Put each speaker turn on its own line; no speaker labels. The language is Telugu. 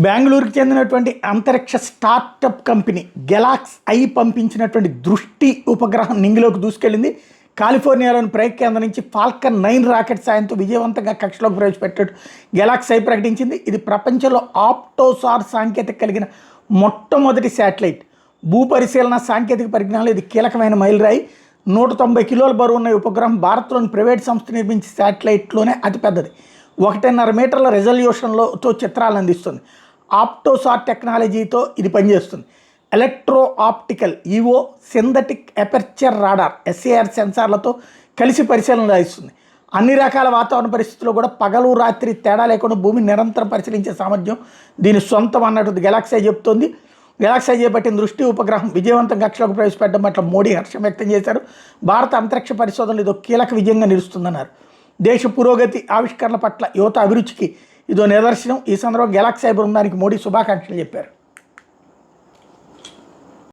బెంగళూరుకు చెందినటువంటి అంతరిక్ష స్టార్టప్ కంపెనీ గెలాక్స్ ఐ పంపించినటువంటి దృష్టి ఉపగ్రహం నింగిలోకి దూసుకెళ్ళింది. కాలిఫోర్నియాలోని ప్రయోగ కేంద్రం నుంచి ఫాల్కన్ 9 రాకెట్ సాయంతో విజయవంతంగా కక్షలోకి ప్రవేశపెట్టాడు గెలాక్స్ ఐ ప్రకటించింది. ఇది ప్రపంచంలో ఆప్టోసార్ సాంకేతిక కలిగిన మొట్టమొదటి శాటిలైట్. భూపరిశీలన సాంకేతిక పరిజ్ఞానంలో ఇది కీలకమైన మైలురాయి. 190 కిలోల బరువు ఉన్న ఉపగ్రహం భారత్లోని ప్రైవేట్ సంస్థ నిర్మించే శాటిలైట్లోనే అతిపెద్దది. 1.5 మీటర్ల రెజల్యూషన్లతో చిత్రాలను అందిస్తుంది. ఆప్టోసార్ టెక్నాలజీతో ఇది పనిచేస్తుంది. Electro optical EO synthetic aperture radar SAR సెన్సార్లతో కలిసి పరిశీలన రాయిస్తుంది. అన్ని రకాల వాతావరణ పరిస్థితుల్లో కూడా పగలు రాత్రి తేడా లేకుండా భూమిని నిరంతరం పరిశీలించే సామర్థ్యం దీని సొంతం అన్నట్టు గెలాక్సీ ఐ చెబుతోంది. గెలాక్సీ ఐ చేపట్టిన దృష్టి ఉపగ్రహం విజయవంతంగా కక్షలోకి ప్రవేశపెట్టడం పట్ల మోడీ హర్షం వ్యక్తం చేశారు. భారత అంతరిక్ష పరిశోధనలు ఇదో కీలక విజయంగా నిలుస్తుందన్నారు. దేశ పురోగతి ఆవిష్కరణ పట్ల యువత అభిరుచికి ఇదో నిదర్శనం. ఈ సందర్భంగా గెలాక్సీ ఐ బృందానికి మోడీ శుభాకాంక్షలు చెప్పారు.